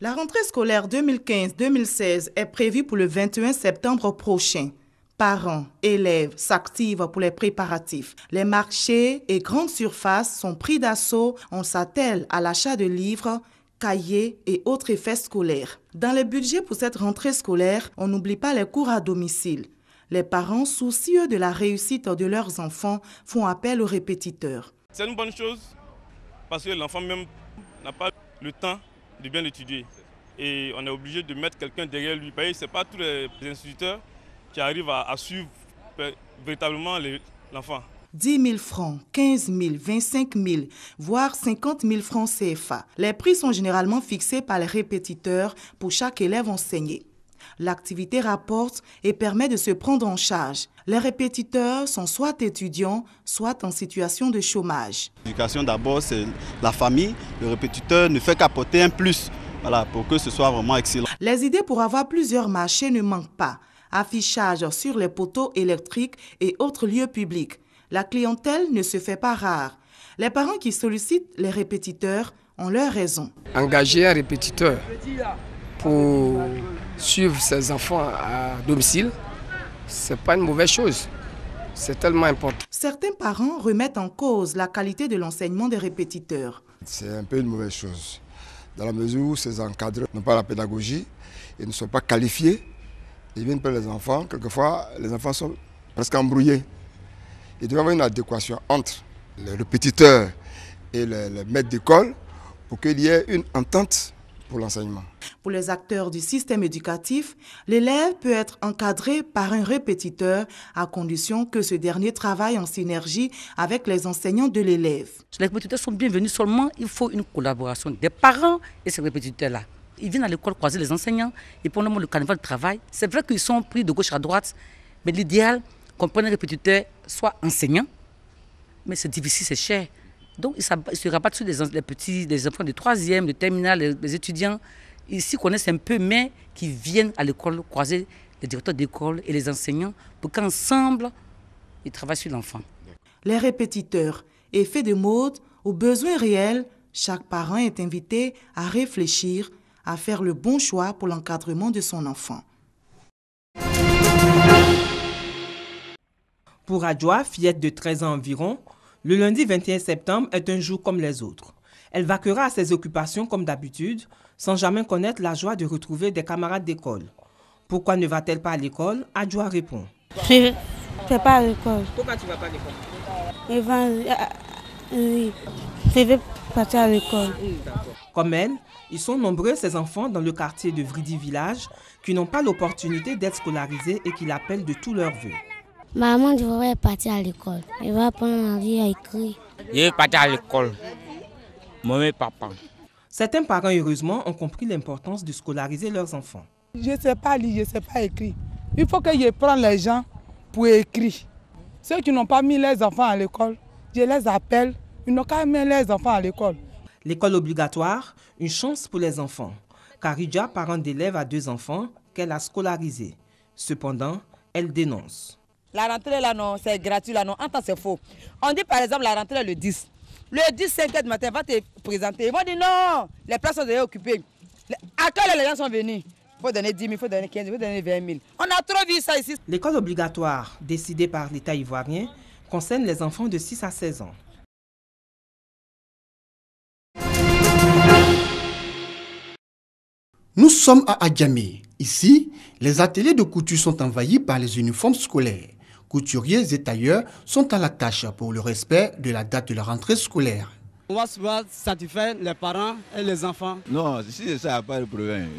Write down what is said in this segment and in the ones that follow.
La rentrée scolaire 2015-2016 est prévue pour le 21 septembre prochain. Parents, élèves s'activent pour les préparatifs. Les marchés et grandes surfaces sont pris d'assaut. On s'attelle à l'achat de livres, cahiers et autres effets scolaires. Dans les budgets pour cette rentrée scolaire, on n'oublie pas les cours à domicile. Les parents, soucieux de la réussite de leurs enfants, font appel aux répétiteurs. C'est une bonne chose parce que l'enfant même n'a pas le temps de bien étudier. Et on est obligé de mettre quelqu'un derrière lui. Ce n'est pas tous les instituteurs qui arrivent à suivre véritablement l'enfant. 10 000 francs, 15 000, 25 000, voire 50 000 francs CFA. Les prix sont généralement fixés par les répétiteurs pour chaque élève enseigné. L'activité rapporte et permet de se prendre en charge. Les répétiteurs sont soit étudiants, soit en situation de chômage. L'éducation d'abord, c'est la famille. Le répétiteur ne fait qu'apporter un plus pour que ce soit vraiment excellent. Les idées pour avoir plusieurs marchés ne manquent pas. Affichage sur les poteaux électriques et autres lieux publics. La clientèle ne se fait pas rare. Les parents qui sollicitent les répétiteurs ont leur raison. Engager un répétiteur pour suivre ses enfants à domicile, ce n'est pas une mauvaise chose. C'est tellement important. Certains parents remettent en cause la qualité de l'enseignement des répétiteurs. C'est un peu une mauvaise chose, dans la mesure où ces encadreurs n'ont pas la pédagogie, ils ne sont pas qualifiés, ils viennent pour les enfants, quelquefois les enfants sont presque embrouillés. Il doit y avoir une adéquation entre les répétiteurs et les maîtres d'école pour qu'il y ait une entente pour l'enseignement. Pour les acteurs du système éducatif, l'élève peut être encadré par un répétiteur à condition que ce dernier travaille en synergie avec les enseignants de l'élève. Les répétiteurs sont bienvenus, seulement il faut une collaboration des parents et ces répétiteurs-là. Ils viennent à l'école croiser les enseignants et pour le moment le carnaval de travail. C'est vrai qu'ils sont pris de gauche à droite, mais l'idéal, qu'on prenne un répétiteur soit enseignant, mais c'est difficile, c'est cher. Donc, ils se rabattent sur les enfants de 3e, de terminale, les étudiants. Ils s'y connaissent un peu, mais qui viennent à l'école croiser les directeurs d'école et les enseignants pour qu'ensemble, ils travaillent sur l'enfant. Les répétiteurs, effet de mode ou besoins réels, chaque parent est invité à réfléchir, à faire le bon choix pour l'encadrement de son enfant. Pour Adjoa, fillette de 13 ans environ, le lundi 21 septembre est un jour comme les autres. Elle vaquera à ses occupations comme d'habitude, sans jamais connaître la joie de retrouver des camarades d'école. Pourquoi ne va-t-elle pas à l'école? Adjoa répond. Je ne vais pas à l'école. Pourquoi tu ne vas pas à l'école? Je vais partir à l'école. Comme elle, ils sont nombreux ces enfants dans le quartier de Vridi Village qui n'ont pas l'opportunité d'être scolarisés et qui l'appellent de tous leurs vœux. Maman, je vais partir à l'école. Je vais apprendre à lire et à écrire. Je vais partir à l'école. Maman et papa. Certains parents, heureusement, ont compris l'importance de scolariser leurs enfants. Je ne sais pas lire, je ne sais pas écrire. Il faut que je prenne les gens pour écrire. Ceux qui n'ont pas mis les enfants à l'école, je les appelle. Ils n'ont qu'à mettre les enfants à l'école. L'école obligatoire, une chance pour les enfants. Karidja, parente d'élève à 2 enfants qu'elle a scolarisés. Cependant, elle dénonce. La rentrée là non, c'est gratuit là non, en temps c'est faux. On dit par exemple la rentrée le 10. Le 10, 5 h du matin, va te présenter. Ils vont dire non, les places sont déjà occupées. À quelle heure les gens sont venus? Il faut donner 10 000, il faut donner 15 000, il faut donner 20 000. On a trop vu ça ici. L'école obligatoire, décidée par l'État ivoirien, concerne les enfants de 6 à 16 ans. Nous sommes à Adjamé. Ici, les ateliers de couture sont envahis par les uniformes scolaires. Couturiers et tailleurs sont à la tâche pour le respect de la date de la rentrée scolaire. On va souvent satisfaire les parents et les enfants. Non, si ça n'a pas de problème.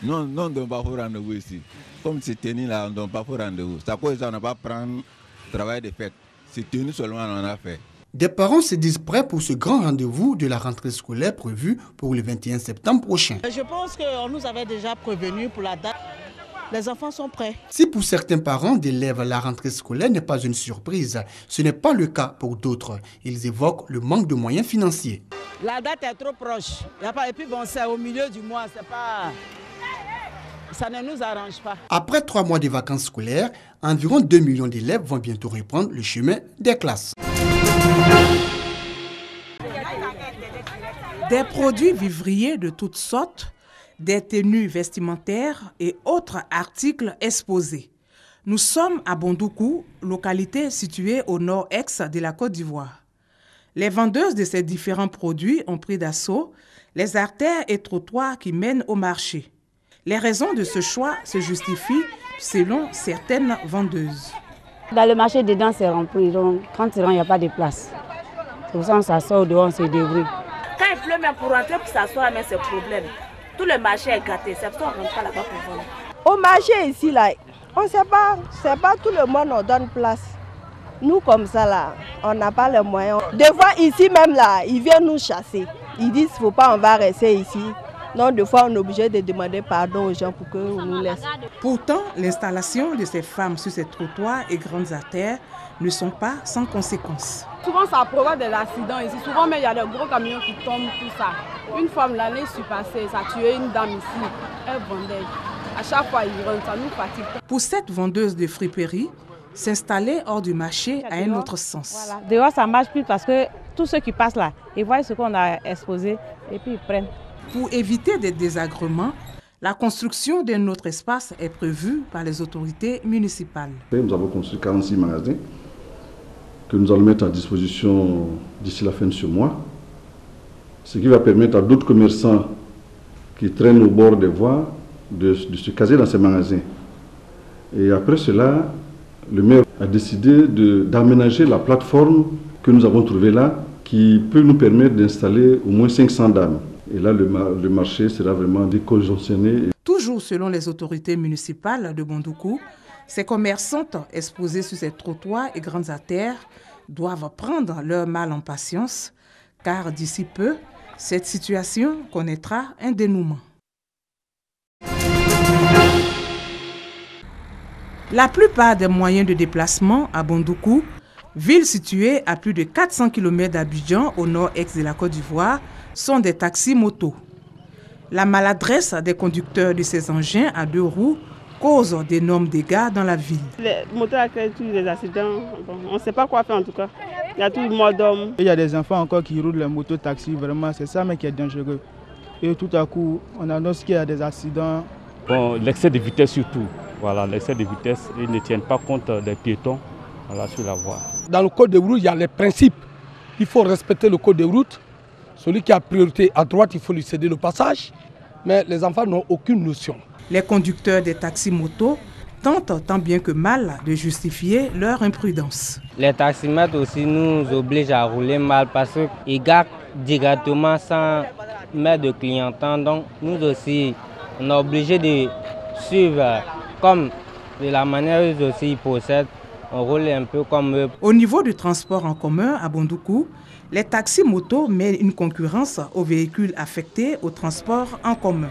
Non, on ne donne pas pour rendez-vous ici. Comme c'est tenu là, on ne donne pas pour rendez-vous. Ça cause ça, on n'a pas prendre travail de fête. C'est tenu seulement, on en a fait. Des parents se disent prêts pour ce grand rendez-vous de la rentrée scolaire prévue pour le 21 septembre prochain. Je pense qu'on nous avait déjà prévenu pour la date. Les enfants sont prêts. Si pour certains parents d'élèves, la rentrée scolaire n'est pas une surprise, ce n'est pas le cas pour d'autres. Ils évoquent le manque de moyens financiers. La date est trop proche. Et puis bon, c'est au milieu du mois, c'est pas... Ça ne nous arrange pas. Après 3 mois de vacances scolaires, environ 2 millions d'élèves vont bientôt reprendre le chemin des classes. Des produits vivriers de toutes sortes, des tenues vestimentaires et autres articles exposés. Nous sommes à Bondoukou, localité située au nord-est de la Côte d'Ivoire. Les vendeuses de ces différents produits ont pris d'assaut les artères et trottoirs qui mènent au marché. Les raisons de ce choix se justifient selon certaines vendeuses. Dans le marché dedans, c'est rempli. Donc, quand il n'y a pas de place. C'est pour ça qu'on s'assoit dehors, on se débrouille. Quand il pleut, même pour rentrer, pour s'asseoir, c'est problème. Tout le marché est gâté. C'est pour ça qu'on ne rentre pas là-bas pour vendre. Au marché ici, là, on ne sait pas. C'est pas tout le monde nous donne place. Nous, comme ça, là, on n'a pas les moyens. Des fois, ici même, là, ils viennent nous chasser. Ils disent qu'il ne faut pas, on va rester ici. Donc, des fois, on est obligé de demander pardon aux gens pour qu'on nous laisse. Pourtant, l'installation de ces femmes sur ces trottoirs et grandes artères ne sont pas sans conséquences. Souvent, ça provoque des accidents ici. Souvent, mais il y a des gros camions qui tombent, tout ça. Une femme, l'année passée, ça a tué une dame ici. Elle vendait. À chaque fois, ils rentrent, ça nous fatigue. Pour cette vendeuse de friperie, s'installer hors du marché a un autre sens. Voilà. Dehors, ça ne marche plus parce que tous ceux qui passent là, ils voient ce qu'on a exposé et puis ils prennent. Pour éviter des désagréments, la construction d'un autre espace est prévue par les autorités municipales. Nous avons construit 46 magasins que nous allons mettre à disposition d'ici la fin de ce mois, ce qui va permettre à d'autres commerçants qui traînent au bord des voies de se caser dans ces magasins. Et après cela, le maire a décidé d'aménager la plateforme que nous avons trouvée là, qui peut nous permettre d'installer au moins 500 dames. Et là, le marché sera vraiment décongestionné. Toujours selon les autorités municipales de Bondoukou, ces commerçantes exposées sur ces trottoirs et grandes artères doivent prendre leur mal en patience, car d'ici peu, cette situation connaîtra un dénouement. La plupart des moyens de déplacement à Bondoukou, ville située à plus de 400 km d'Abidjan au nord-est de la Côte d'Ivoire, sont des taxis-motos. La maladresse des conducteurs de ces engins à deux roues cause d'énormes dégâts dans la ville. Les motos créent tous les accidents. Bon, on ne sait pas quoi faire en tout cas. Il y a tout le mort d'homme. Il y a des enfants encore qui roulent les motos-taxis. Vraiment, c'est ça mais qui est dangereux. Et tout à coup, on annonce qu'il y a des accidents. Bon, l'excès de vitesse surtout. Voilà, l'excès de vitesse, ils ne tiennent pas compte des piétons sur la voie. Dans le code de route, il y a les principes. Il faut respecter le code de route. Celui qui a priorité à droite, il faut lui céder le passage. Mais les enfants n'ont aucune notion. Les conducteurs des taxis-motos tentent tant bien que mal de justifier leur imprudence. Les taximètres aussi nous obligent à rouler mal parce qu'ils gardent directement sans mettre de clientèle. Donc nous aussi, on est obligé de suivre comme de la manière eux aussi ils procèdent. On roule un peu comme eux. Au niveau du transport en commun à Bondoukou, les taxis-motos mènent une concurrence aux véhicules affectés au transport en commun.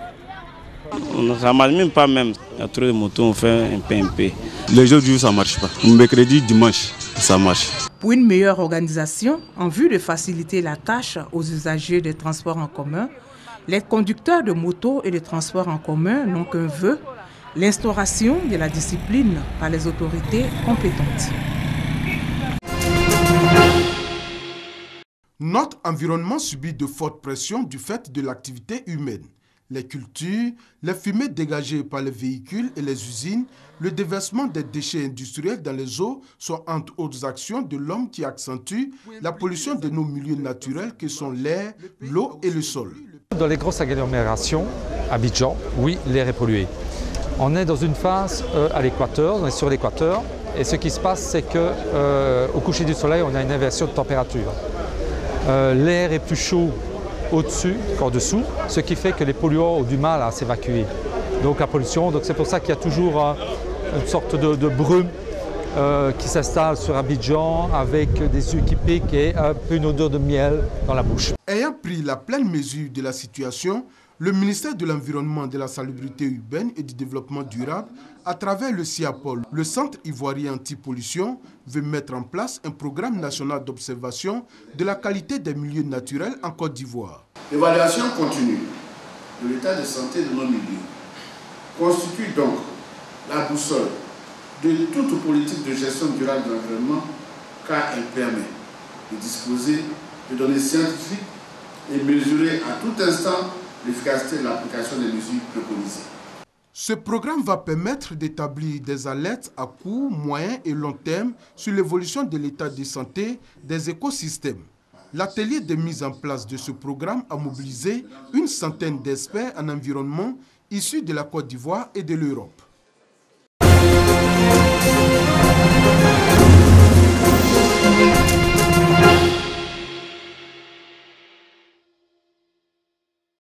Ça ne marche même pas même. Il y a trop de motos, on fait un PMP. Les jours du jour, ça ne marche pas. Mercredi, dimanche, ça marche. Pour une meilleure organisation, en vue de faciliter la tâche aux usagers des transports en commun, les conducteurs de motos et de transports en commun n'ont qu'un vœu, l'instauration de la discipline par les autorités compétentes. Notre environnement subit de fortes pressions du fait de l'activité humaine. Les cultures, les fumées dégagées par les véhicules et les usines, le déversement des déchets industriels dans les eaux sont entre autres actions de l'homme qui accentuent la pollution de nos milieux naturels que sont l'air, l'eau et le sol. Dans les grosses agglomérations, Abidjan, oui, l'air est pollué. On est dans une phase à l'équateur, on est sur l'équateur, et ce qui se passe, c'est qu'au coucher du soleil, on a une inversion de température. L'air est plus chaud au-dessus qu'en dessous, ce qui fait que les polluants ont du mal à s'évacuer. Donc la pollution, c'est pour ça qu'il y a toujours une sorte de brume qui s'installe sur Abidjan avec des yeux qui piquent et un peu une odeur de miel dans la bouche. Ayant pris la pleine mesure de la situation, le ministère de l'Environnement, de la Salubrité urbaine et du Développement durable, à travers le CIAPOL, le Centre ivoirien anti-pollution, veut mettre en place un programme national d'observation de la qualité des milieux naturels en Côte d'Ivoire. L'évaluation continue de l'état de santé de nos milieux constitue donc la boussole de toute politique de gestion durable de l'environnement, car elle permet de disposer de données scientifiques et mesurer à tout instant l'efficacité de l'application des mesures préconisées. Ce programme va permettre d'établir des alertes à court, moyen et long terme sur l'évolution de l'état de santé des écosystèmes. L'atelier de mise en place de ce programme a mobilisé une centaine d'experts en environnement issus de la Côte d'Ivoire et de l'Europe.